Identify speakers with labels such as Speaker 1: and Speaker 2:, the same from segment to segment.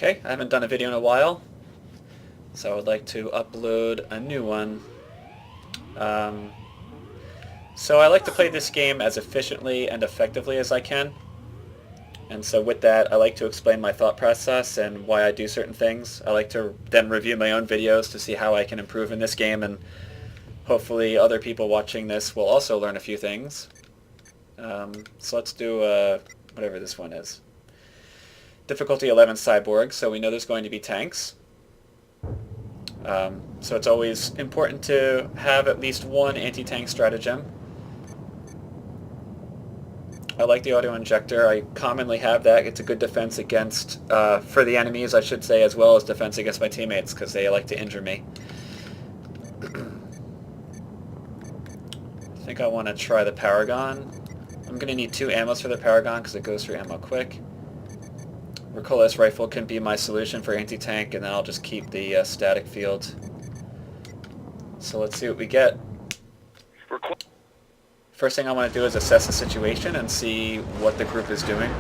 Speaker 1: Okay, I haven't done a video in a while, so I would like to upload a new one. So I like to play this game as efficiently and effectively as I can. And so with that, I like to explain my thought process and why I do certain things. I like to then review my own videos to see how I can improve in this game, and hopefully other people watching this will also learn a few things. So let's do whatever this one is. Difficulty 11 Cyborg, so we know there's going to be tanks. So it's always important to have at least one anti-tank stratagem. I like the auto-injector. I commonly have that. It's a good defense against, for the enemies I should say, as well as defense against my teammates, because they like to injure me. I think I want to try the Paragon. I'm going to need 2 ammos for the Paragon because it goes through ammo quick. Recoilless rifle can be my solution for anti-tank, and then I'll just keep the static field. So let's see what we get. First thing I want to do is assess the situation and see what the group is doing.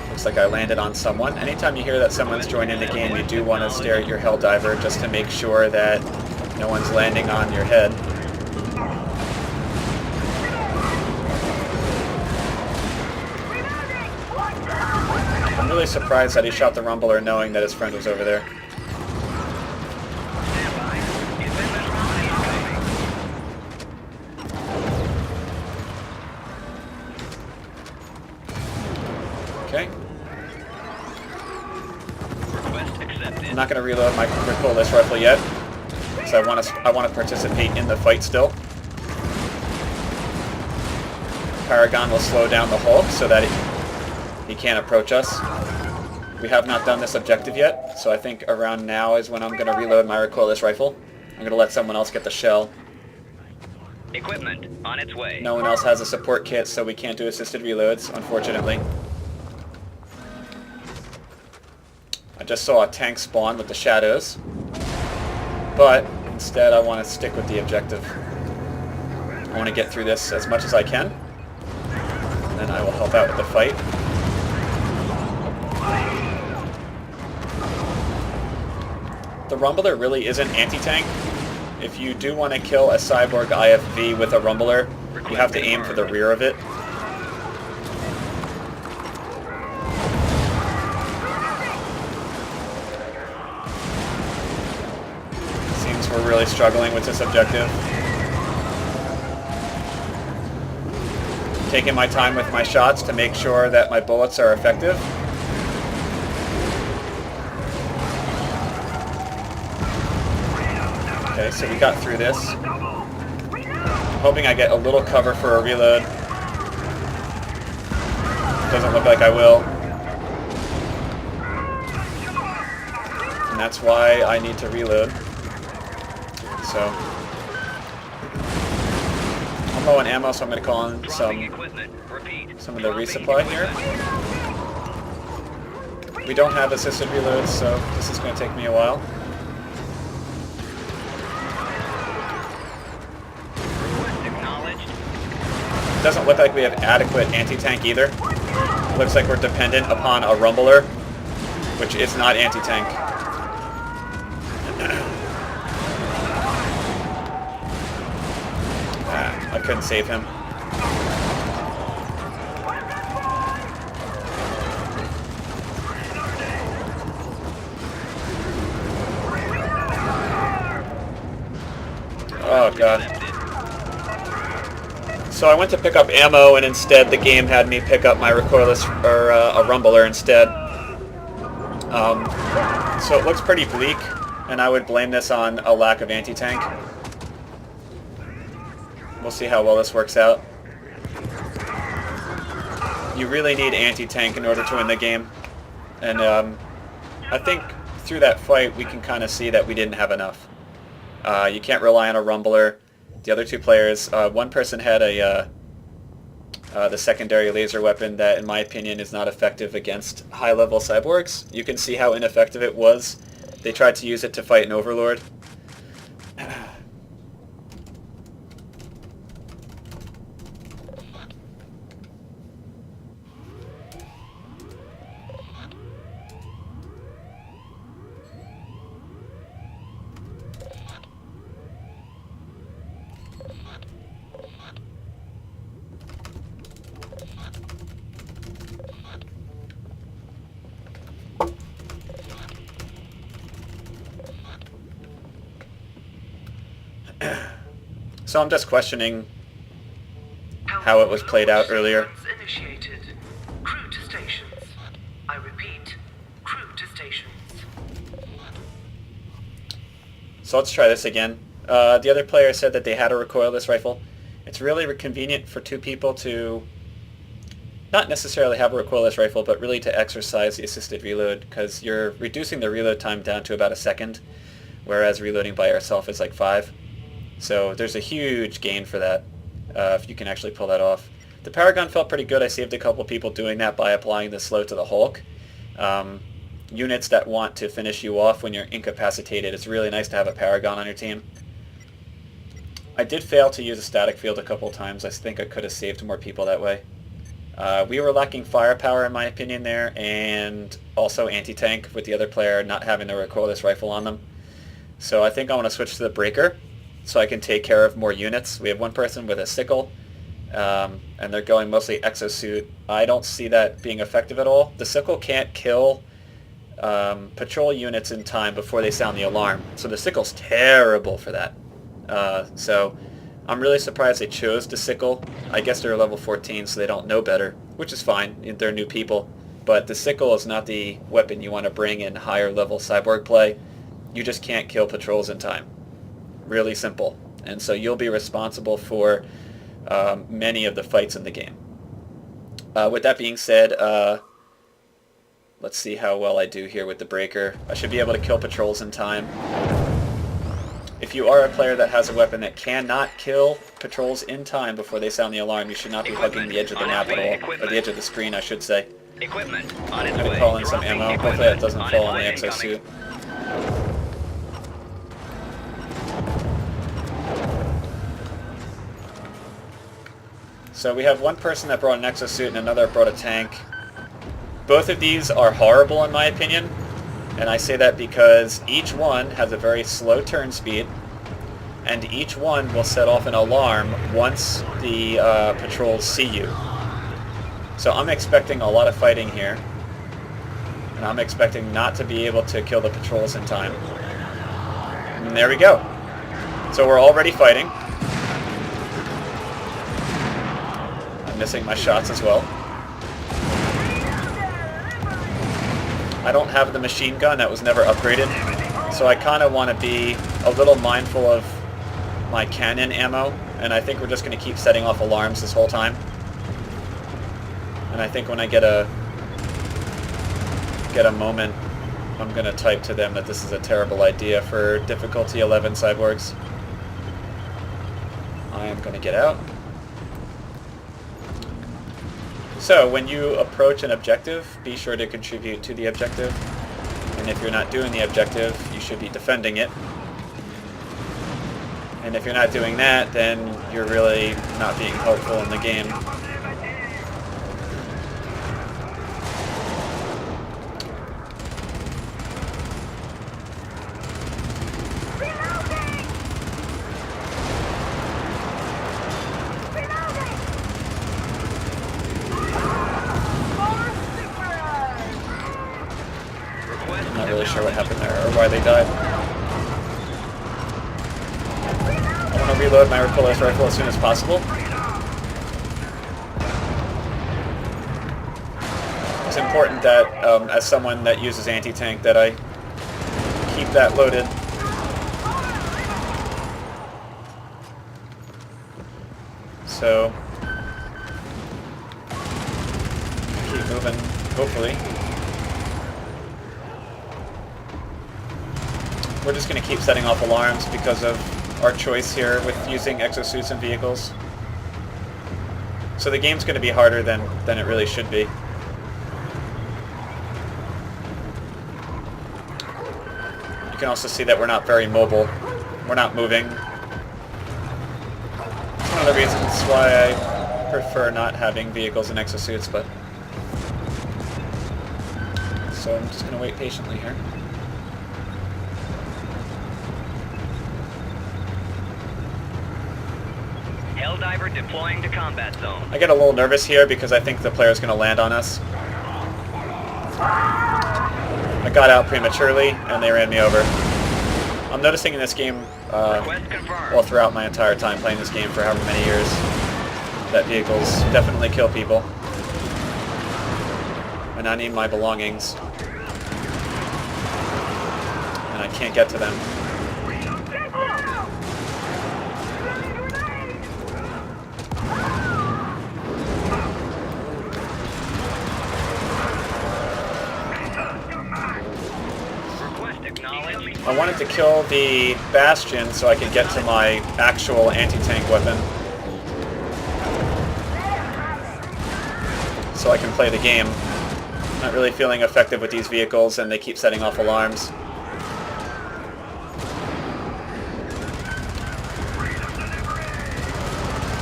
Speaker 1: Looks like I landed on someone. Anytime you hear that someone's joining the game, you do want to stare at your Helldiver just to make sure that no one's landing on your head. I'm really surprised that he shot the Rumbler knowing that his friend was over there. Okay. I'm not going to reload my recoilless rifle yet, because I want to participate in the fight still. Paragon will slow down the Hulk so that he can't approach us. We have not done this objective yet, so I think around now is when I'm going to reload my recoilless rifle. I'm going to let someone else get the shell.
Speaker 2: Equipment on its way.
Speaker 1: No one else has a support kit, so we can't do assisted reloads, unfortunately. I just saw a tank spawn with the shadows, but instead I want to stick with the objective. I want to get through this as much as I can, and then I will help out with the fight. The Rumbler really isn't anti-tank. If you do want to kill a Cyborg IFV with a Rumbler, you have to aim for the rear of it. Seems we're really struggling with this objective. Taking my time with my shots to make sure that my bullets are effective. Okay, so we got through this. I'm hoping I get a little cover for a reload. Doesn't look like I will. And that's why I need to reload. So I'm low on ammo, so I'm going to call in some of the resupply here. We don't have assisted reloads, so this is going to take me a while. Doesn't look like we have adequate anti-tank either. Looks like we're dependent upon a Rumbler, which is not anti-tank. I couldn't save him. Oh god. So I went to pick up ammo, and instead the game had me pick up my recoilless, or a Rumbler instead. So it looks pretty bleak, and I would blame this on a lack of anti-tank. We'll see how well this works out. You really need anti-tank in order to win the game. And I think through that fight we can kind of see that we didn't have enough. You can't rely on a Rumbler. The other 2 players, one person had the secondary laser weapon that, in my opinion, is not effective against high-level cyborgs. You can see how ineffective it was. They tried to use it to fight an Overlord. So I'm just questioning how it was played out earlier.
Speaker 3: Initiated. Crew to stations. I repeat, crew to stations.
Speaker 1: So let's try this again. The other player said that they had a recoilless rifle. It's really convenient for two people to not necessarily have a recoilless rifle, but really to exercise the assisted reload, because you're reducing the reload time down to about a second, whereas reloading by yourself is like 5. So there's a huge gain for that, if you can actually pull that off. The power gun felt pretty good. I saved a couple people doing that by applying the slow to the Hulk. Units that want to finish you off when you're incapacitated, it's really nice to have a power gun on your team. I did fail to use a static field a couple times. I think I could have saved more people that way. We were lacking firepower in my opinion there, and also anti-tank with the other player not having the recoilless rifle on them. So I think I want to switch to the breaker so I can take care of more units. We have one person with a sickle, and they're going mostly exosuit. I don't see that being effective at all. The sickle can't kill patrol units in time before they sound the alarm, so the sickle's terrible for that. So I'm really surprised they chose the sickle. I guess they're level 14, so they don't know better, which is fine. They're new people. But the sickle is not the weapon you want to bring in higher level cyborg play. You just can't kill patrols in time. Really simple. And so you'll be responsible for many of the fights in the game. With that being said, let's see how well I do here with the breaker. I should be able to kill patrols in time. If you are a player that has a weapon that cannot kill patrols in time before they sound the alarm, you should not be hugging the edge of the map at all, or the edge of the screen, I should say.
Speaker 2: Equipment on
Speaker 1: I'm
Speaker 2: its
Speaker 1: going to
Speaker 2: way.
Speaker 1: call in some
Speaker 2: Dropping
Speaker 1: ammo.
Speaker 2: equipment.
Speaker 1: Hopefully that doesn't
Speaker 2: On
Speaker 1: fall
Speaker 2: its
Speaker 1: on the
Speaker 2: way,
Speaker 1: exosuit.
Speaker 2: incoming.
Speaker 1: So we have one person that brought an exosuit and another brought a tank. Both of these are horrible in my opinion, and I say that because each one has a very slow turn speed, and each one will set off an alarm once the patrols see you. So I'm expecting a lot of fighting here, and I'm expecting not to be able to kill the patrols in time. And there we go. So we're already fighting. I'm missing my shots as well. I don't have the machine gun, that was never upgraded, so I kind of want to be a little mindful of my cannon ammo, and I think we're just going to keep setting off alarms this whole time. And I think when I get a moment, I'm going to type to them that this is a terrible idea for difficulty 11 cyborgs. I am going to get out. So, when you approach an objective, be sure to contribute to the objective. And if you're not doing the objective, you should be defending it. And if you're not doing that, then you're really not being helpful in the game. Not really sure what happened there or why they died. I want to reload my recoilless rifle as soon as possible. It's important that, as someone that uses anti-tank, that I keep that loaded. So, keep moving, hopefully. We're just going to keep setting off alarms because of our choice here with using exosuits and vehicles. So the game's going to be harder than it really should be. You can also see that we're not very mobile. We're not moving. It's one of the reasons why I prefer not having vehicles and exosuits, but... So I'm just going to wait patiently here.
Speaker 2: Helldiver deploying to combat zone.
Speaker 1: I get a little nervous here because I think the player's going to land on us. I got out prematurely and they ran me over. I'm noticing in this game
Speaker 2: Request confirmed.
Speaker 1: well, throughout my entire time playing this game for however many years, that vehicles definitely kill people. And I need my belongings. And I can't get to them.
Speaker 2: Request acknowledged.
Speaker 1: I wanted to kill the Bastion so I could get to my actual anti-tank weapon. So I can play the game. Not really feeling effective with these vehicles, and they keep setting off alarms.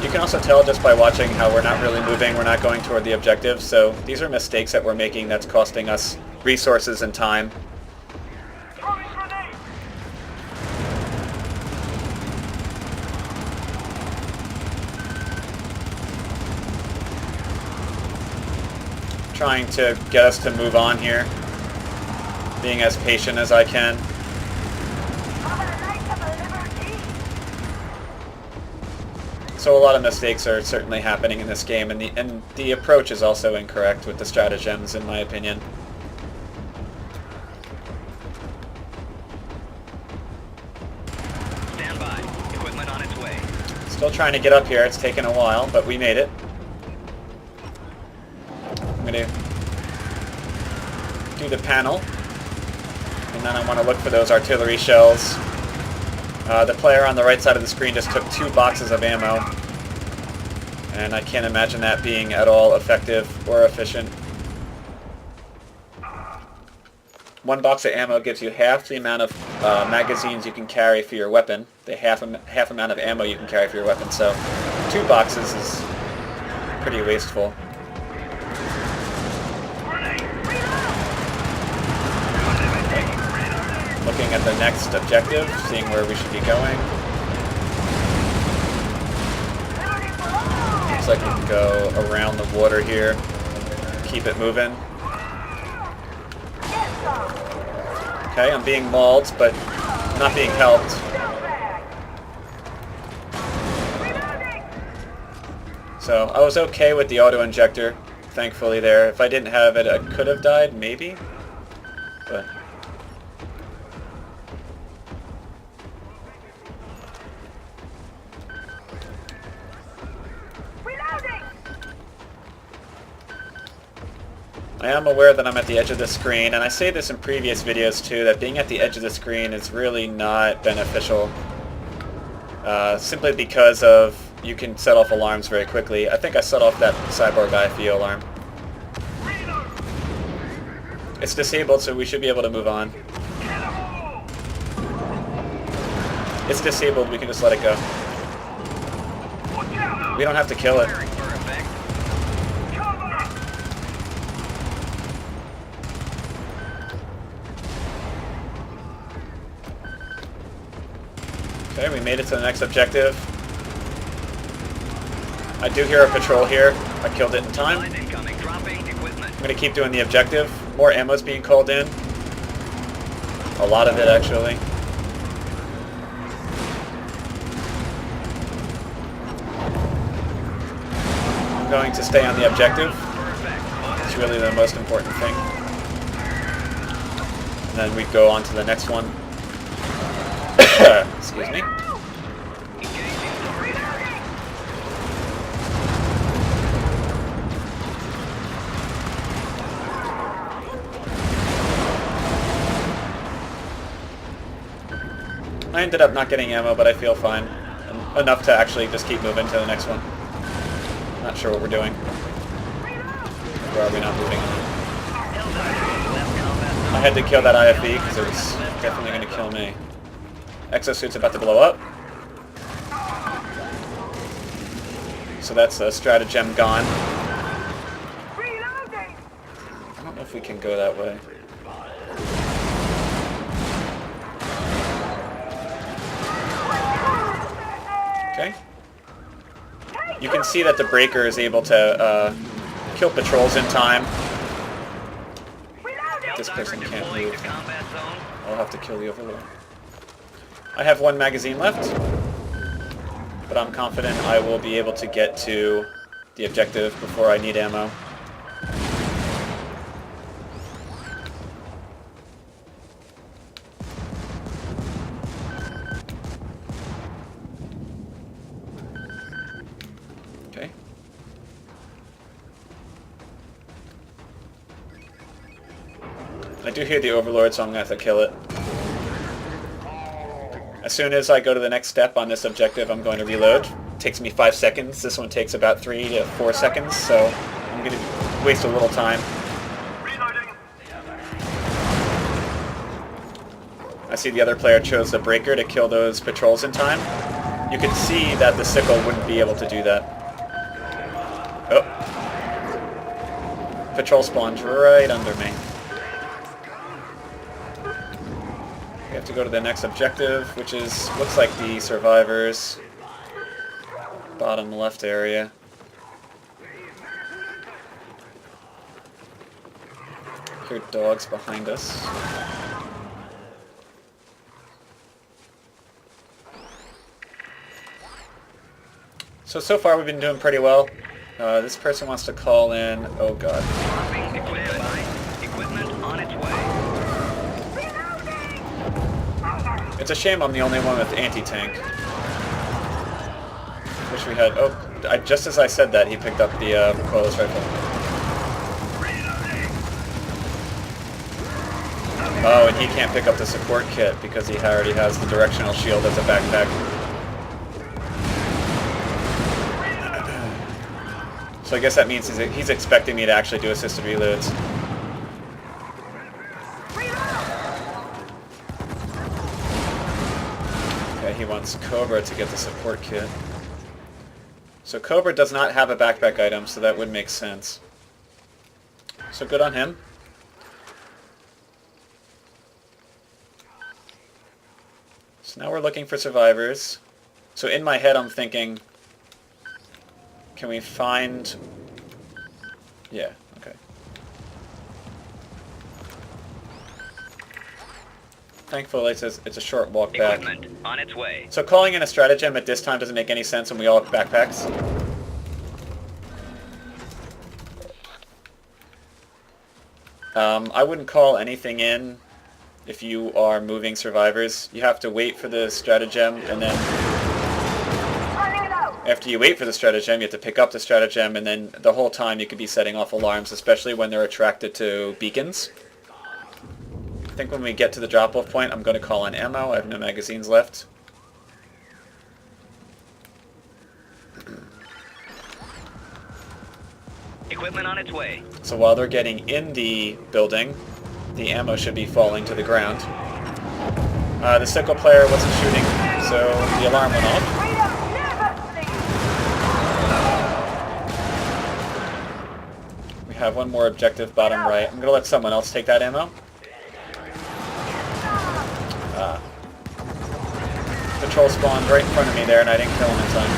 Speaker 1: You can also tell just by watching how we're not really moving, we're not going toward the objective, so these are mistakes that we're making that's costing us resources and time. Trying to get us to move on here, being as patient as I can. So a lot of mistakes are certainly happening in this game, and the approach is also incorrect with the stratagems, in my opinion.
Speaker 2: Stand by. Equipment on its way.
Speaker 1: Still trying to get up here. It's taken a while, but we made it. I'm going to do the panel, and then I want to look for those artillery shells. The player on the right side of the screen just took 2 boxes of ammo, and I can't imagine that being at all effective or efficient. 1 box of ammo gives you half the amount of magazines you can carry for your weapon, the half amount of ammo you can carry for your weapon, so 2 boxes is pretty wasteful. Looking at the next objective, seeing where we should be going. Looks like we can go around the water here, keep it moving. Okay, I'm being mauled, but not being helped. So I was okay with the auto-injector, thankfully there. If I didn't have it, I could have died, maybe. But I am aware that I'm at the edge of the screen, and I say this in previous videos too, that being at the edge of the screen is really not beneficial. Simply because of you can set off alarms very quickly. I think I set off that Cyborg IFE alarm. It's disabled, so we should be able to move on. It's disabled, we can just let it go. We don't have to kill it. Okay, we made it to the next objective. I do hear a patrol here. I killed it in time. I'm going to keep doing the objective. More ammo's being called in. A lot of it, actually. I'm going to stay on the objective. It's really the most important thing. And then we go on to the next one. Excuse me. I ended up not getting ammo, but I feel fine. Enough to actually just keep moving to the next one. Not sure what we're doing. Where are we not moving? I had to kill that IFE because it was definitely going to kill me. Exosuit's about to blow up. So that's a stratagem gone. I don't know if we can go that way. Okay. You can see that the breaker is able to kill patrols in time. This person can't move. I'll have to kill the overlord. I have one magazine left, but I'm confident I will be able to get to the objective before I need ammo. Okay. I do hear the Overlord, so I'm going to have to kill it. As soon as I go to the next step on this objective, I'm going to reload. It takes me 5 seconds. This one takes about 3 to 4 seconds, so I'm going to waste a little time. I see the other player chose the breaker to kill those patrols in time. You can see that the sickle wouldn't be able to do that. Oh. Patrol spawned right under me. We have to go to the next objective, which is, looks like the survivors. Bottom left area. Hear dogs behind us. So far we've been doing pretty well. This person wants to call in, oh god.
Speaker 2: Equipment on its way.
Speaker 1: It's a shame I'm the only one with anti-tank. Wish we had... Oh, just as I said that, he picked up the recoilless rifle. Oh, and he can't pick up the support kit because he already has the directional shield as a backpack. So I guess that means he's expecting me to actually do assisted reloads. Okay, he wants Cobra to get the support kit. So Cobra does not have a backpack item, so that would make sense. So good on him. So now we're looking for survivors. So in my head I'm thinking, can we find... Yeah, okay. Thankfully it's a short walk back.
Speaker 2: Equipment on its way.
Speaker 1: So calling in a stratagem at this time doesn't make any sense when we all have backpacks. I wouldn't call anything in if you are moving survivors. You have to wait for the stratagem, and then after you wait for the stratagem, you have to pick up the stratagem, and then the whole time you could be setting off alarms, especially when they're attracted to beacons. I think when we get to the drop-off point, I'm going to call in ammo. I have no magazines left.
Speaker 2: Equipment on its way.
Speaker 1: So while they're getting in the building, the ammo should be falling to the ground. The sickle player wasn't shooting, so the alarm went off. We have one more objective bottom right. I'm going to let someone else take that ammo. Patrol spawned right in front of me there, and I didn't kill him in time.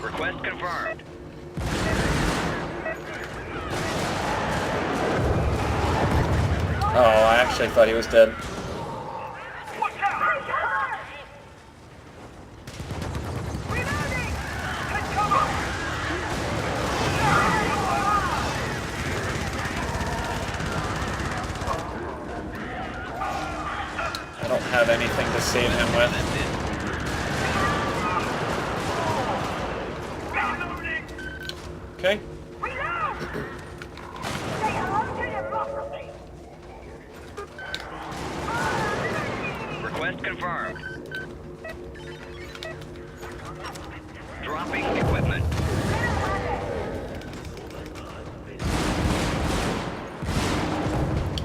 Speaker 2: Request confirmed.
Speaker 1: Oh, I actually thought he was dead. I don't have anything to save him with. Okay.
Speaker 2: Request confirmed. Dropping equipment.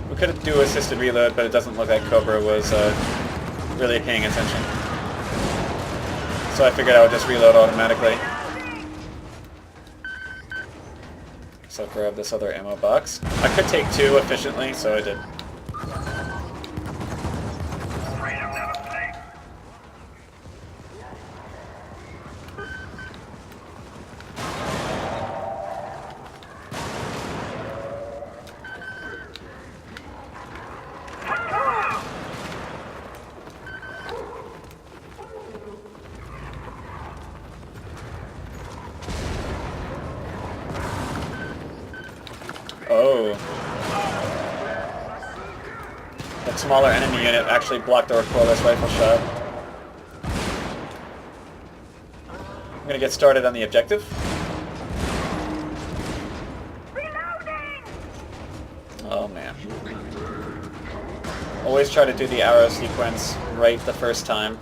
Speaker 1: We could do assisted reload, but it doesn't look like Cobra was really paying attention. So I figured I would just reload automatically. I'll grab this other ammo box. I could take 2 efficiently, so I did. Oh. That smaller enemy unit actually blocked the recoilless rifle shot. I'm gonna get started on the objective. Oh man. Always try to do the arrow sequence right the first time,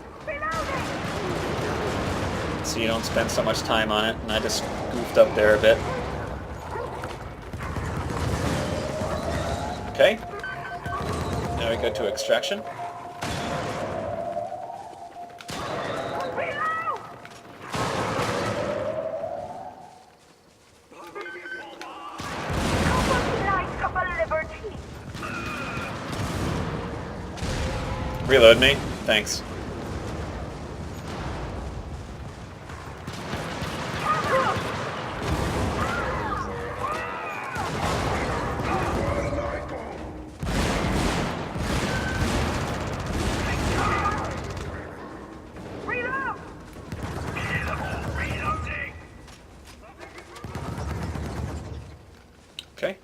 Speaker 1: so you don't spend so much time on it, and I just goofed up there a bit. Okay, now we go to extraction. Reload me, thanks. Okay.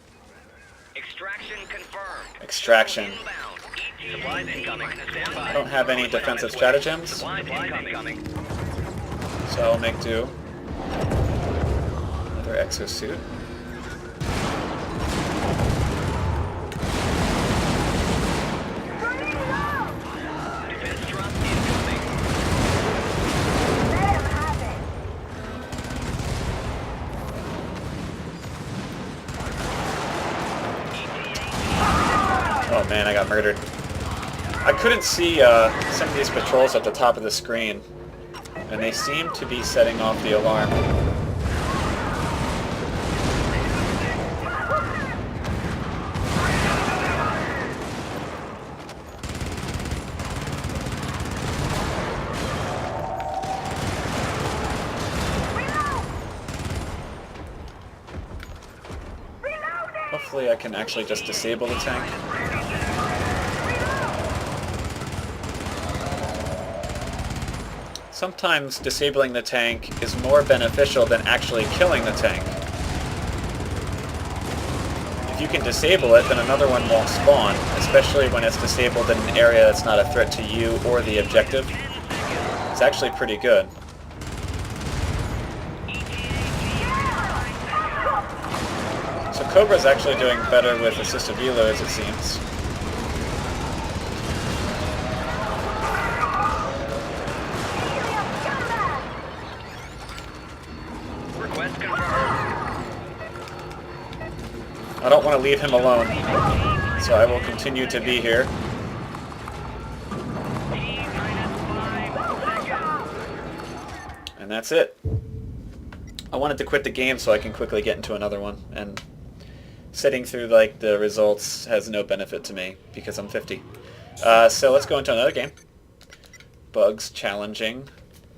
Speaker 2: Extraction confirmed.
Speaker 1: Extraction.
Speaker 2: Inbound. Supplies incoming. Stand by.
Speaker 1: I don't have any defensive stratagems,
Speaker 2: Supplies incoming.
Speaker 1: so I'll make do. Another exosuit.
Speaker 2: Defense drop incoming.
Speaker 1: Oh man, I got murdered. I couldn't see some of these patrols at the top of the screen, and they seem to be setting off the alarm. Hopefully I can actually just disable the tank. Sometimes disabling the tank is more beneficial than actually killing the tank. If you can disable it, then another one won't spawn, especially when it's disabled in an area that's not a threat to you or the objective. It's actually pretty good. So Cobra's actually doing better with assisted reloads, it seems.
Speaker 2: Request confirmed.
Speaker 1: I don't want to leave him alone, so I will continue to be here. And that's it. I wanted to quit the game so I can quickly get into another one, and sitting through like the results has no benefit to me because I'm 50. So let's go into another game. Bugs challenging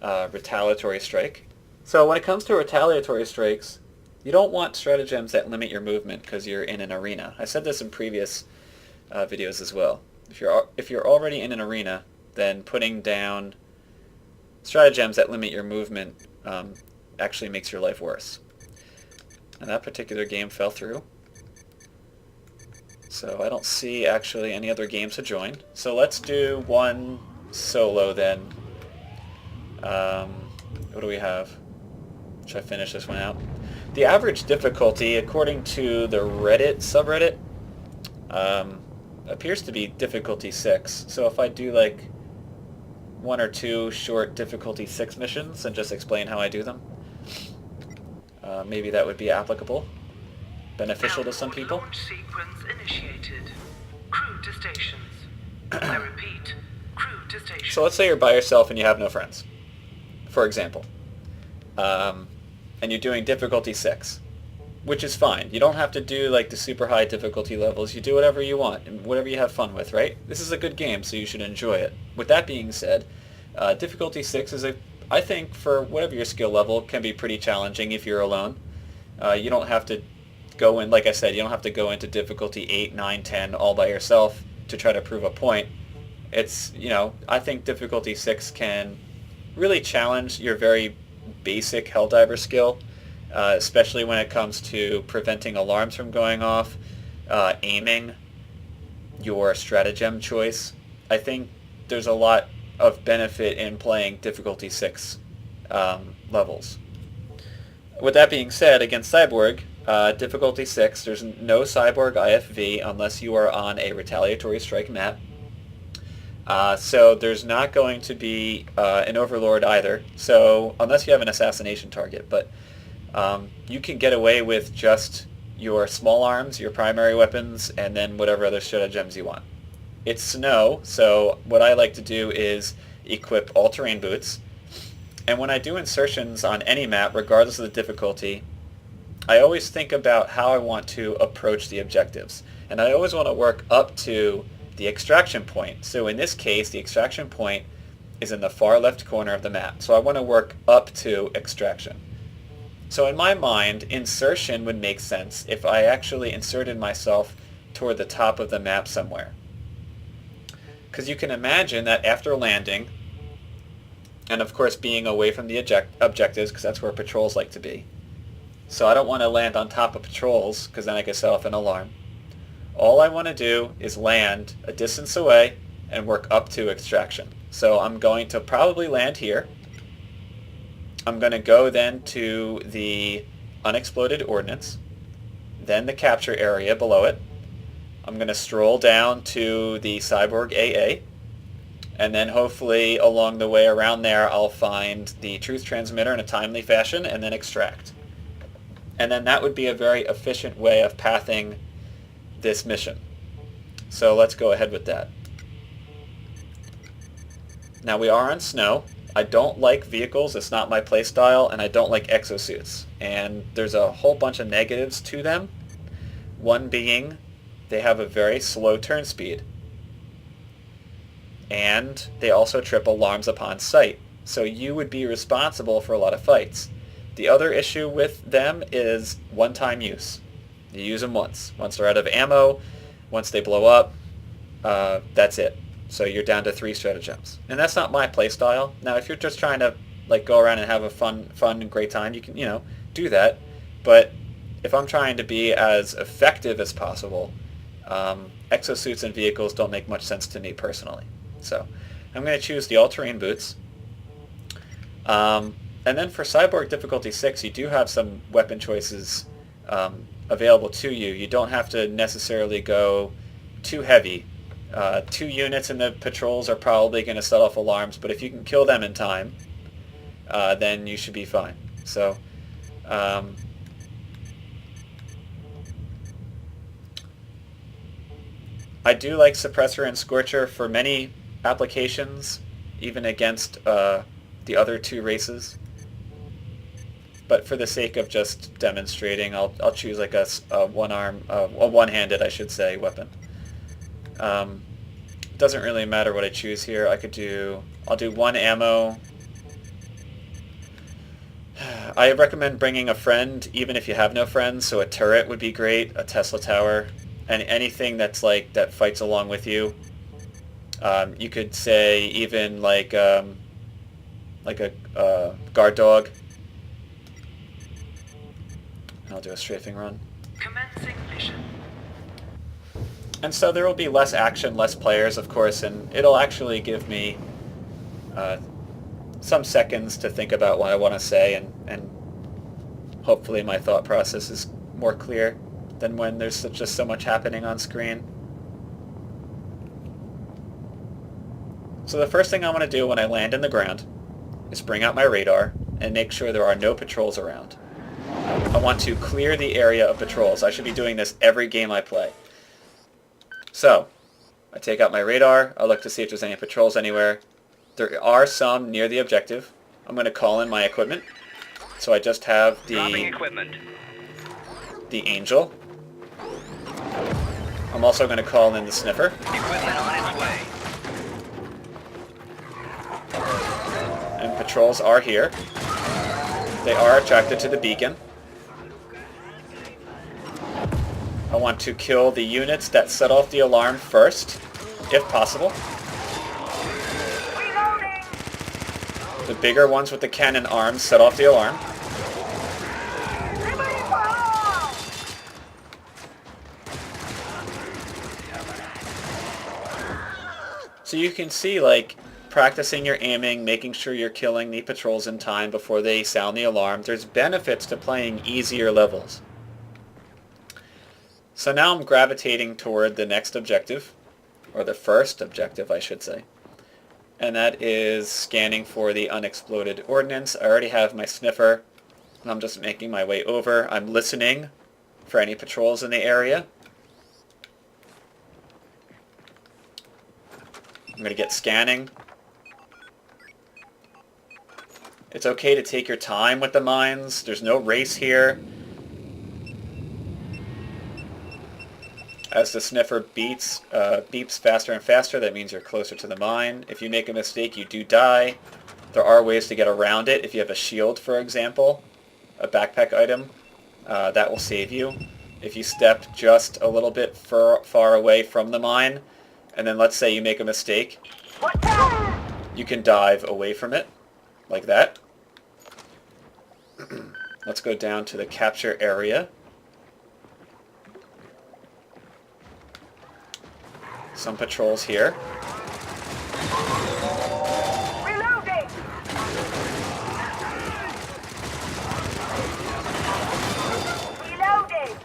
Speaker 1: retaliatory strike. So when it comes to retaliatory strikes, you don't want stratagems that limit your movement because you're in an arena. I said this in previous videos as well. If you're already in an arena, then putting down stratagems that limit your movement actually makes your life worse. And that particular game fell through. So I don't see actually any other games to join. So let's do one solo then. What do we have? Should I finish this one out? The average difficulty, according to the Reddit subreddit, appears to be difficulty 6. So if I do like 1 or 2 short difficulty 6 missions and just explain how I do them, maybe that would be applicable, beneficial to some people.
Speaker 3: Launch sequence initiated. Crew to stations. I repeat, crew to stations.
Speaker 1: So let's say you're by yourself and you have no friends, for example, and you're doing difficulty 6. which is fine. You don't have to do like the super high difficulty levels. You do whatever you want and whatever you have fun with, right? This is a good game, so you should enjoy it. With that being said, difficulty 6 is I think for whatever your skill level, can be pretty challenging if you're alone. You don't have to go in, like I said, you don't have to go into difficulty 8, 9, 10 all by yourself to try to prove a point. It's, I think difficulty 6 can really challenge your very basic Helldiver skill, especially when it comes to preventing alarms from going off, aiming, your stratagem choice. I think there's a lot of benefit in playing difficulty 6 levels. With that being said, against Cyborg, difficulty 6, there's no Cyborg IFV unless you are on a retaliatory strike map. So there's not going to be an Overlord either, so unless you have an assassination target. But you can get away with just your small arms, your primary weapons, and then whatever other stratagems you want. It's snow, so what I like to do is equip all-terrain boots. And when I do insertions on any map, regardless of the difficulty, I always think about how I want to approach the objectives. And I always want to work up to the extraction point. So in this case, the extraction point is in the far left corner of the map. So I want to work up to extraction. So in my mind, insertion would make sense if I actually inserted myself toward the top of the map somewhere. Because you can imagine that after landing, and of course being away from the objectives, because that's where patrols like to be. So I don't want to land on top of patrols, because then I could set off an alarm. All I want to do is land a distance away and work up to extraction. So I'm going to probably land here. I'm going to go then to the unexploded ordnance, then the capture area below it. I'm going to stroll down to the Cyborg AA, and then hopefully along the way around there I'll find the truth transmitter in a timely fashion and then extract. And then that would be a very efficient way of pathing this mission. So let's go ahead with that. Now we are on snow. I don't like vehicles, it's not my playstyle, and I don't like exosuits. And there's a whole bunch of negatives to them. One being they have a very slow turn speed. And they also trip alarms upon sight. So you would be responsible for a lot of fights. The other issue with them is one-time use. You use them once. Once they're out of ammo, once they blow up, that's it. So you're down to 3 stratagems. And that's not my play style. Now if you're just trying to go around and have a fun and great time, you can, do that. But if I'm trying to be as effective as possible, exosuits and vehicles don't make much sense to me personally. So I'm going to choose the all-terrain boots. And then for Cyborg difficulty 6, you do have some weapon choices available to you. You don't have to necessarily go too heavy. 2 units in the patrols are probably going to set off alarms, but if you can kill them in time, then you should be fine. So I do like Suppressor and Scorcher for many applications, even against the other 2 races. But for the sake of just demonstrating, I'll choose like a one-handed, I should say, weapon. Doesn't really matter what I choose here. I'll do 1 ammo. I recommend bringing a friend, even if you have no friends. So a turret would be great, a Tesla tower, and anything that's that fights along with you. You could say even like a guard dog. I'll do a strafing run.
Speaker 3: Commencing mission.
Speaker 1: And so there will be less action, less players, of course, and it'll actually give me some seconds to think about what I want to say, and hopefully my thought process is more clear than when there's just so much happening on screen. So the first thing I want to do when I land in the ground is bring out my radar and make sure there are no patrols around. I want to clear the area of patrols. I should be doing this every game I play. So, I take out my radar, I look to see if there's any patrols anywhere. There are some near the objective. I'm going to call in my equipment. So I just have
Speaker 2: Dropping
Speaker 3: the
Speaker 2: equipment.
Speaker 1: the Angel. I'm also going to call in the Sniffer.
Speaker 2: Equipment on its way.
Speaker 1: And patrols are here. They are attracted to the beacon. I want to kill the units that set off the alarm first, if possible. The bigger ones with the cannon arms set off the alarm. So you can see, like, practicing your aiming, making sure you're killing the patrols in time before they sound the alarm. There's benefits to playing easier levels. So now I'm gravitating toward the next objective, or the first objective, I should say. And that is scanning for the unexploded ordnance. I already have my sniffer, and I'm just making my way over. I'm listening for any patrols in the area. I'm going to get scanning. It's okay to take your time with the mines. There's no race here. As the sniffer beeps faster and faster, that means you're closer to the mine. If you make a mistake, you do die. There are ways to get around it. If you have a shield, for example, a backpack item, that will save you. If you step just a little bit far away from the mine, and then let's say you make a mistake, you can dive away from it, like that. Let's go down to the capture area. Some patrols here.
Speaker 4: Reloading! Reloading!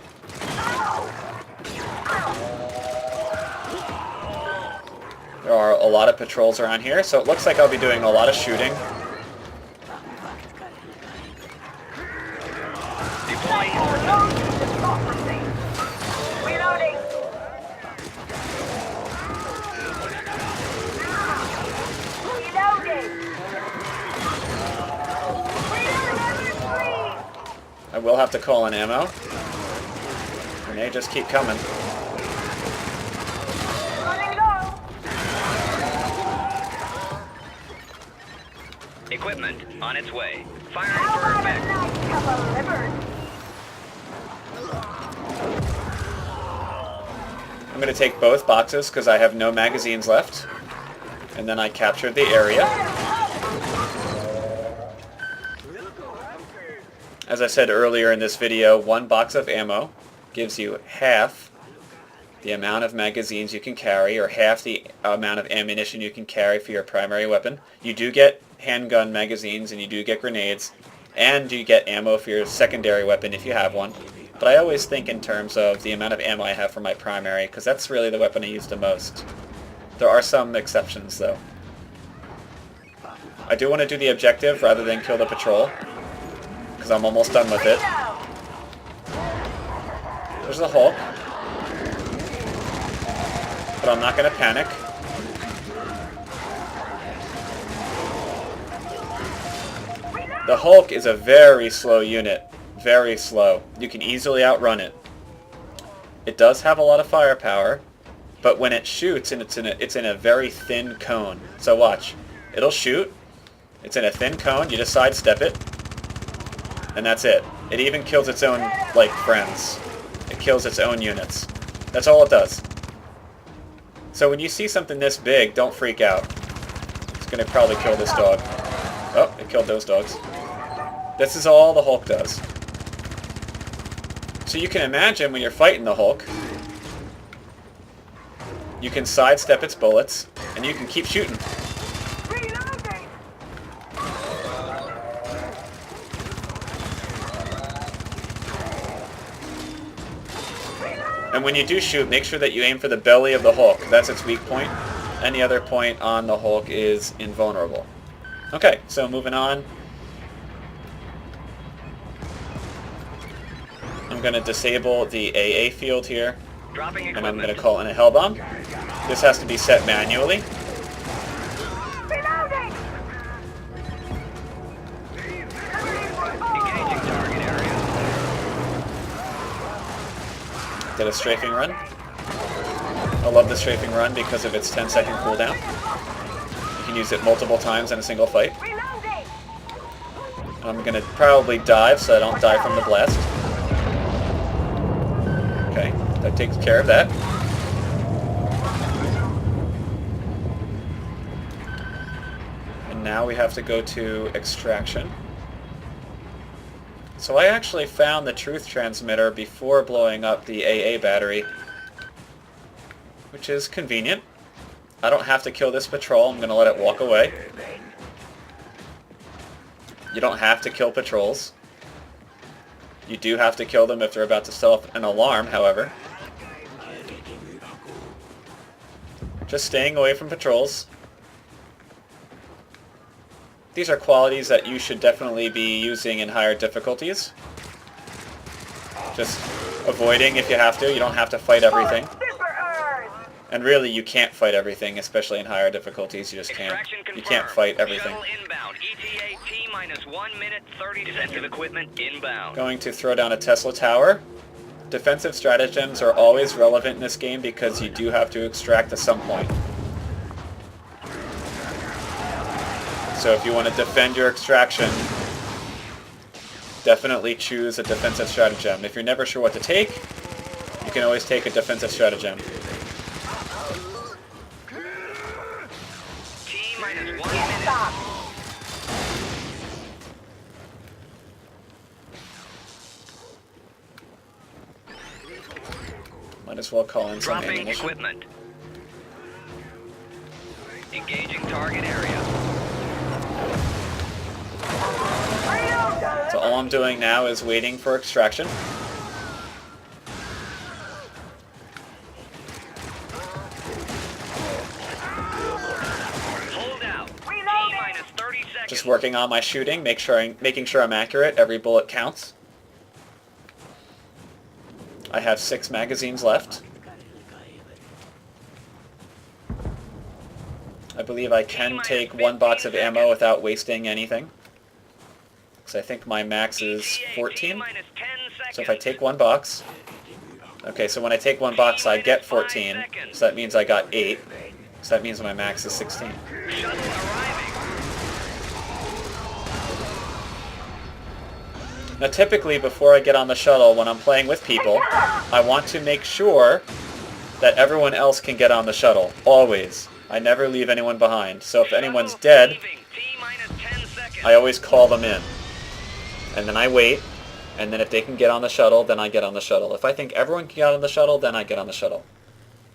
Speaker 1: There are a lot of patrols around here, so it looks like I'll be doing a lot of shooting.
Speaker 2: Deploying
Speaker 4: Reloading! Reloading!
Speaker 1: I will have to call in ammo. And they just keep coming.
Speaker 4: Running low!
Speaker 2: equipment on its way. Firing
Speaker 4: How
Speaker 2: for
Speaker 4: about a
Speaker 2: effect.
Speaker 4: nice cup of liver?
Speaker 1: I'm going to take both boxes because I have no magazines left. And then I captured the area. As I said earlier in this video, one box of ammo gives you half the amount of magazines you can carry, or half the amount of ammunition you can carry for your primary weapon. You do get handgun magazines, and you do get grenades, and you get ammo for your secondary weapon if you have one. But I always think in terms of the amount of ammo I have for my primary, because that's really the weapon I use the most. There are some exceptions, though. I do want to do the objective rather than kill the patrol, because I'm almost done with it. There's the Hulk. But I'm not going to panic. The Hulk is a very slow unit. Very slow. You can easily outrun it. It does have a lot of firepower, but when it shoots, and it's in a very thin cone. So watch. It'll shoot. It's in a thin cone. You just sidestep it. And that's it. It even kills its own, like, friends. It kills its own units. That's all it does. So when you see something this big, don't freak out. It's going to probably kill this dog. Oh, it killed those dogs. This is all the Hulk does. So you can imagine when you're fighting the Hulk, you can sidestep its bullets, and you can keep shooting.
Speaker 4: Reloading!
Speaker 1: And when you do shoot, make sure that you aim for the belly of the Hulk. That's its weak point. Any other point on the Hulk is invulnerable. Okay, so moving on. I'm going to disable the AA field here.
Speaker 2: Dropping
Speaker 1: And I'm
Speaker 2: equipment.
Speaker 1: going to call in a hell bomb. This has to be set manually.
Speaker 4: Reloading!
Speaker 2: Engaging target area.
Speaker 1: Did a strafing run. I love the strafing run because of its 10-second cooldown. You can use it multiple times in a single fight.
Speaker 4: Reloading.
Speaker 1: I'm going to probably dive so I don't die from the blast. Okay, that takes care of that. And now we have to go to extraction. So I actually found the truth transmitter before blowing up the AA battery, which is convenient. I don't have to kill this patrol. I'm going to let it walk away. You don't have to kill patrols. You do have to kill them if they're about to set off an alarm, however. Just staying away from patrols. These are qualities that you should definitely be using in higher difficulties. Just avoiding if you have to. You don't have to fight everything. And really, you can't fight everything, especially in higher difficulties. You just can't. You can't fight everything.
Speaker 2: Shuttle inbound. ETA T minus 1 minute 30 defensive equipment inbound.
Speaker 1: Going to throw down a Tesla tower. Defensive stratagems are always relevant in this game because you do have to extract at some point. So if you want to defend your extraction, definitely choose a defensive stratagem. If you're never sure what to take, you can always take a defensive stratagem.
Speaker 2: T minus 1 minute.
Speaker 1: Might as well call in some
Speaker 2: Dropping
Speaker 1: ammunition.
Speaker 2: equipment. Engaging target area.
Speaker 1: So all I'm doing now is waiting for extraction.
Speaker 2: Hold out. T minus 30 seconds.
Speaker 1: Just working on my shooting, making sure I'm accurate. Every bullet counts. I have 6 magazines left. I believe I can take 1 box of ammo without wasting anything. So I think my max is 14. So if I take 1 box... Okay, so when I take 1 box, I get 14. So that means I got 8. So that means my max is 16.
Speaker 2: Shuttle arriving.
Speaker 1: Now typically, before I get on the shuttle, when I'm playing with people, I want to make sure that everyone else can get on the shuttle. Always. I never leave anyone behind. So if anyone's dead,
Speaker 2: Leaving. T minus 10 seconds.
Speaker 1: I always call them in. And then I wait, and then if they can get on the shuttle, then I get on the shuttle. If I think everyone can get on the shuttle, then I get on the shuttle.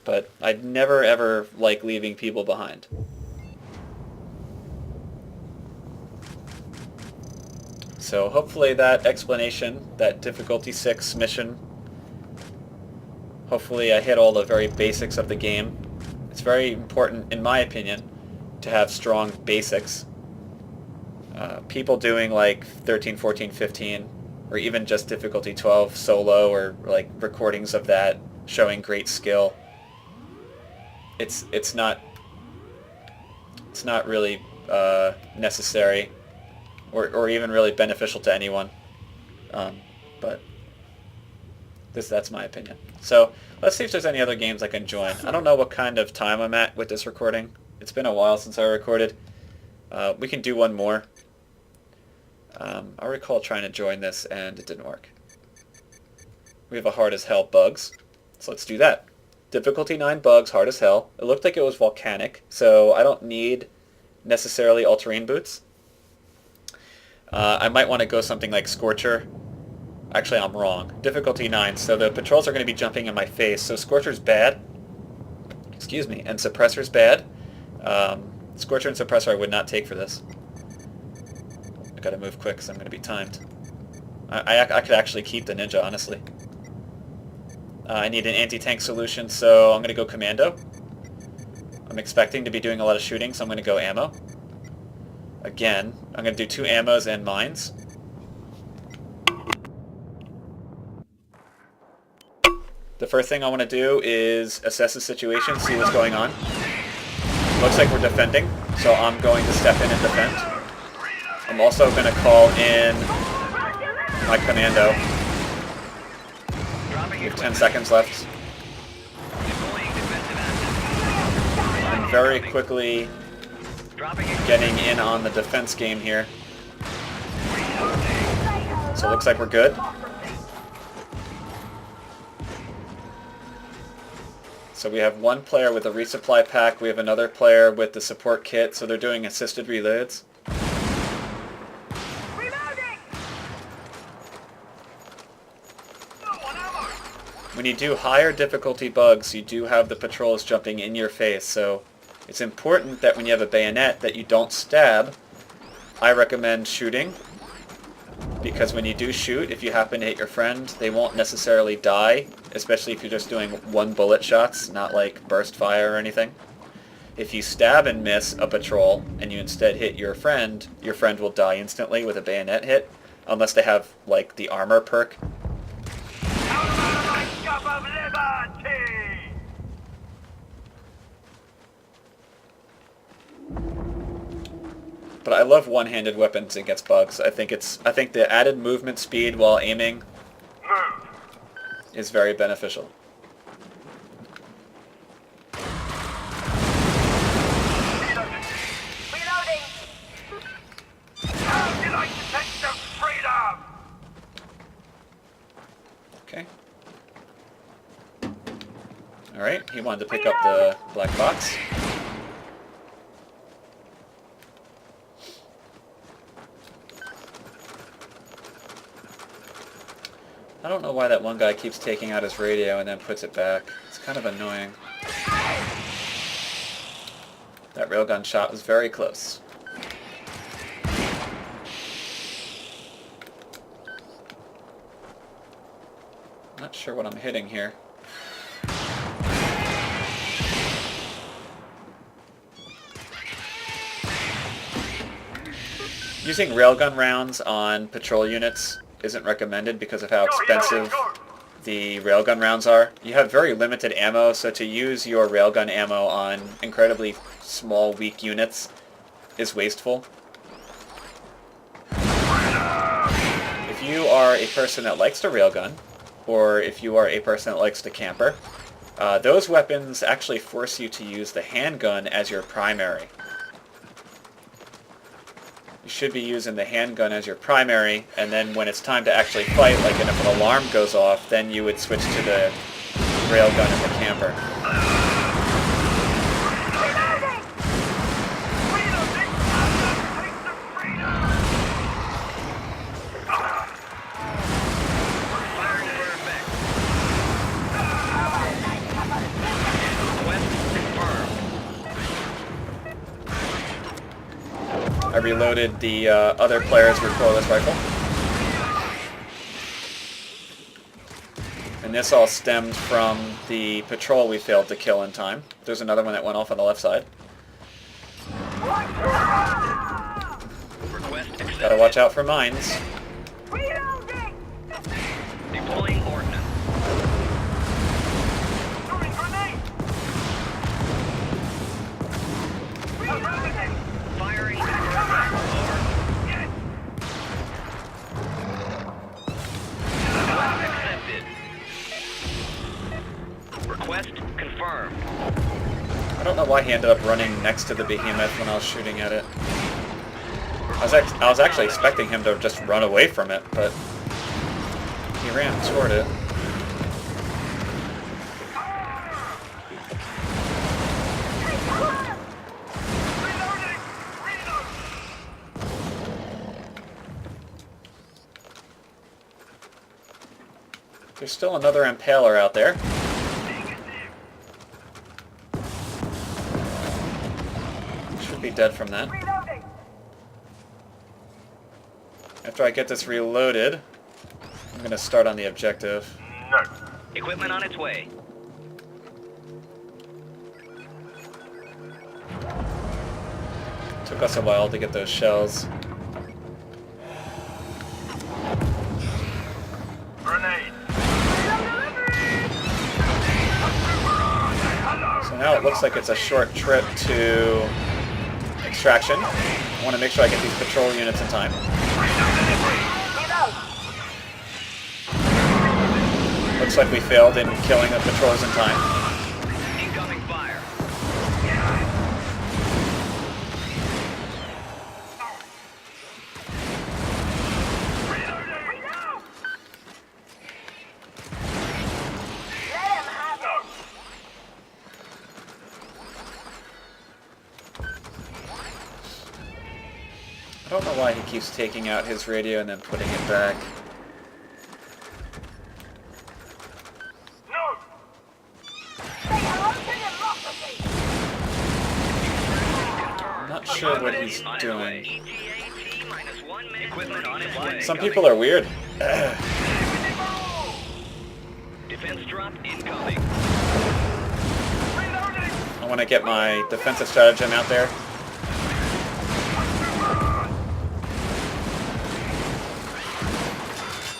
Speaker 1: But I never ever like leaving people behind. So hopefully that explanation, that difficulty 6 mission, hopefully I hit all the very basics of the game. It's very important, in my opinion, to have strong basics. People doing like 13, 14, 15, or even just difficulty 12 solo, or like recordings of that showing great skill. It's not really necessary, or even really beneficial to anyone. But that's my opinion. So let's see if there's any other games I can join. I don't know what kind of time I'm at with this recording. It's been a while since I recorded. We can do one more. I recall trying to join this and it didn't work. We have a hard as hell bugs, so let's do that. Difficulty 9 bugs, hard as hell. It looked like it was volcanic, so I don't need necessarily all-terrain boots. I might want to go something like Scorcher. Actually, I'm wrong. Difficulty 9, so the patrols are going to be jumping in my face, so Scorcher's bad. Excuse me, and Suppressor's bad. Scorcher and Suppressor I would not take for this. I gotta move quick because I'm gonna be timed. I could actually keep the ninja, honestly. I need an anti-tank solution, so I'm gonna go commando. I'm expecting to be doing a lot of shooting, so I'm gonna go ammo. Again, I'm gonna do 2 ammos and mines. The first thing I want to do is assess the situation, see what's going on. Looks like we're defending, so I'm going to step in and defend. I'm also going to call in my commando. We have 10 seconds left.
Speaker 2: Deploying defensive assets.
Speaker 1: And very quickly
Speaker 2: Dropping it.
Speaker 1: getting in on the defense game here. So it looks like we're good. So we have one player with a resupply pack. We have another player with the support kit. So they're doing assisted reloads.
Speaker 4: Reloading!
Speaker 1: When you do higher difficulty bugs, you do have the patrols jumping in your face. So it's important that when you have a bayonet that you don't stab. I recommend shooting. Because when you do shoot, if you happen to hit your friend, they won't necessarily die, especially if you're just doing one bullet shots, not like burst fire or anything. If you stab and miss a patrol, and you instead hit your friend will die instantly with a bayonet hit, unless they have, like, the armor perk. But I love one-handed weapons against bugs. I think the added movement speed while aiming is very beneficial.
Speaker 4: Reloading!
Speaker 1: Okay. Alright, he wanted to pick up the black box. I don't know why that one guy keeps taking out his radio and then puts it back. It's kind of annoying. That railgun shot was very close. Not sure what I'm hitting here. Using railgun rounds on patrol units isn't recommended because of how expensive the railgun rounds are. You have very limited ammo, so to use your railgun ammo on incredibly small, weak units is wasteful. If you are a person that likes to railgun, or if you are a person that likes to camper, those weapons actually force you to use the handgun as your primary. You should be using the handgun as your primary, and then when it's time to actually fight, like if an alarm goes off, then you would switch to the railgun and the camper. I reloaded the other player's recoilless rifle. And this all stemmed from the patrol we failed to kill in time. There's another one that went off on the left side. Gotta watch out for mines.
Speaker 4: Reloading!
Speaker 2: Deploying ordnance.
Speaker 4: Throwing grenade! Reloading!
Speaker 2: Firing. Over. Accepted. Request confirmed.
Speaker 1: I don't know why he ended up running next to the behemoth when I was shooting at it. I was actually expecting him to just run away from it, but he ran toward it. There's still another impaler out there. Should be dead from that.
Speaker 4: Reloading!
Speaker 1: After I get this reloaded, I'm going to start on the objective.
Speaker 3: No.
Speaker 2: Equipment on its way.
Speaker 1: Took us a while to get those shells.
Speaker 3: Grenade.
Speaker 1: So now it looks like it's a short trip to extraction. I want to make sure I get these patrol units in time. Looks like we failed in killing the patrols in time.
Speaker 2: Incoming fire.
Speaker 4: Reload! Let him have it.
Speaker 1: I don't know why he keeps taking out his radio and then putting it back.
Speaker 4: No! They are open democracy!
Speaker 1: I'm not sure what he's doing.
Speaker 2: ETA minus 1 minute. Equipment on its way.
Speaker 1: Some people are weird.
Speaker 2: Defense drop incoming.
Speaker 4: Reloading!
Speaker 1: I want to get my defensive stratagem out there.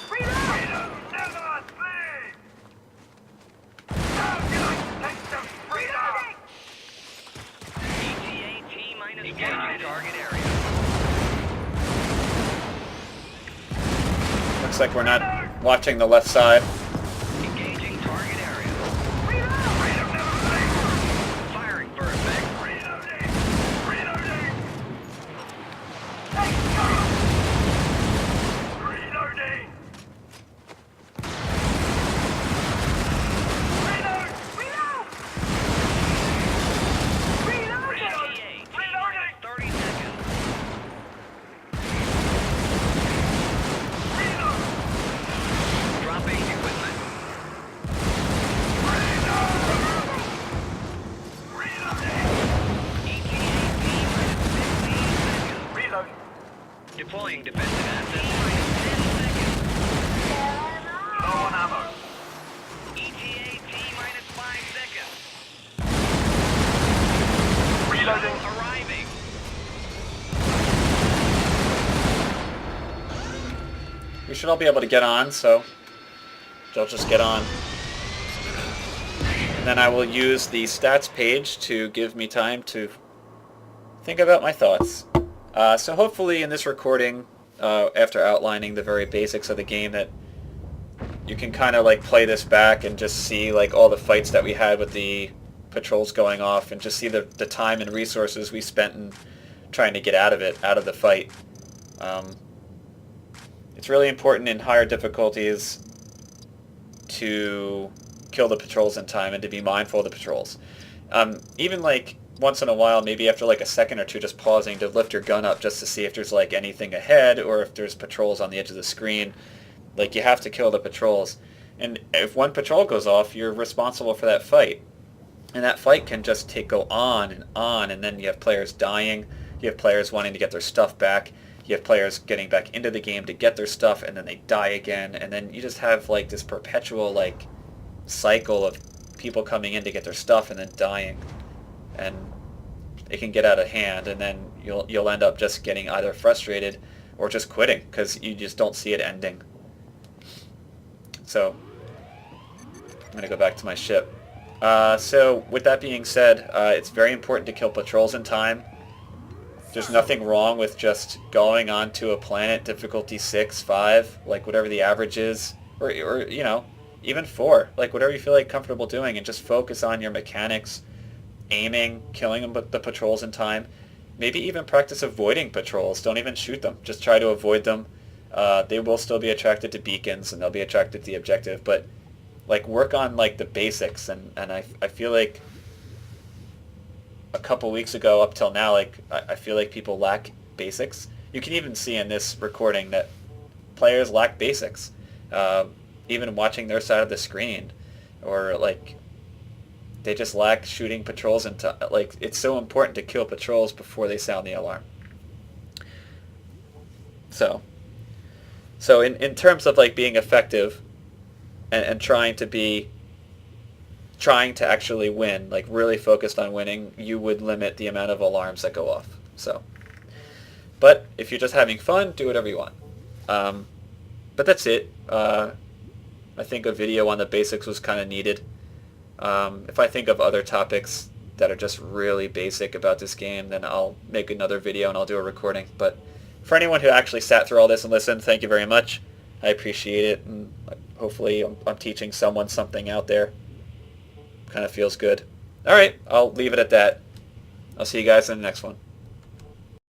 Speaker 4: Reload! Never sleep! Now can I take some freedom?
Speaker 2: ETA minus 1 target area.
Speaker 1: Looks like we're not watching the left side.
Speaker 2: Engaging target area.
Speaker 4: Freedom never sleeps!
Speaker 2: Firing for effect.
Speaker 4: Reloading! Reloading! Take cover! Reloading! Reload! Reload! Reloading!
Speaker 2: ETA
Speaker 4: Reloading!
Speaker 2: 30 seconds.
Speaker 4: Reload!
Speaker 2: Dropping equipment.
Speaker 4: Reload!
Speaker 2: Deploying defensive assets. Minus 10 seconds.
Speaker 4: Low on ammo.
Speaker 2: ETA minus 5 seconds.
Speaker 4: Reloading.
Speaker 2: Arriving.
Speaker 1: We should all be able to get on, so they'll just get on. And then I will use the stats page to give me time to think about my thoughts. So hopefully in this recording, after outlining the very basics of the game, that you can kind of like play this back and just see like all the fights that we had with the patrols going off, and just see the time and resources we spent in trying to get out of the fight. It's really important in higher difficulties to kill the patrols in time and to be mindful of the patrols. Even like once in a while, maybe after like a second or two, just pausing to lift your gun up just to see if there's like anything ahead or if there's patrols on the edge of the screen. Like, you have to kill the patrols. And if one patrol goes off, you're responsible for that fight. And that fight can just go on, and then you have players dying, you have players wanting to get their stuff back, you have players getting back into the game to get their stuff, and then they die again, and then you just have like this perpetual like cycle of people coming in to get their stuff and then dying. And it can get out of hand, and then you'll end up just getting either frustrated or just quitting because you just don't see it ending. So I'm going to go back to my ship. So with that being said, it's very important to kill patrols in time. There's nothing wrong with just going onto a planet, difficulty 6, 5, like whatever the average is, or you know, even 4, like whatever you feel like comfortable doing, and just focus on your mechanics, aiming, killing them with the patrols in time. Maybe even practice avoiding patrols. Don't even shoot them. Just try to avoid them. They will still be attracted to beacons, and they'll be attracted to the objective, but like work on like the basics, and I feel like a couple weeks ago up till now, like I feel like people lack basics. You can even see in this recording that players lack basics, even watching their side of the screen, or like they just lack shooting patrols, and like it's so important to kill patrols before they sound the alarm. So in terms of like being effective and trying to actually win, like really focused on winning, you would limit the amount of alarms that go off. So, but if you're just having fun, do whatever you want. But that's it. I think a video on the basics was kind of needed. If I think of other topics that are just really basic about this game, then I'll make another video and I'll do a recording. But for anyone who actually sat through all this and listened, thank you very much. I appreciate it, and hopefully I'm teaching someone something out there. Kind of feels good. Alright, I'll leave it at that. I'll see you guys in the next one.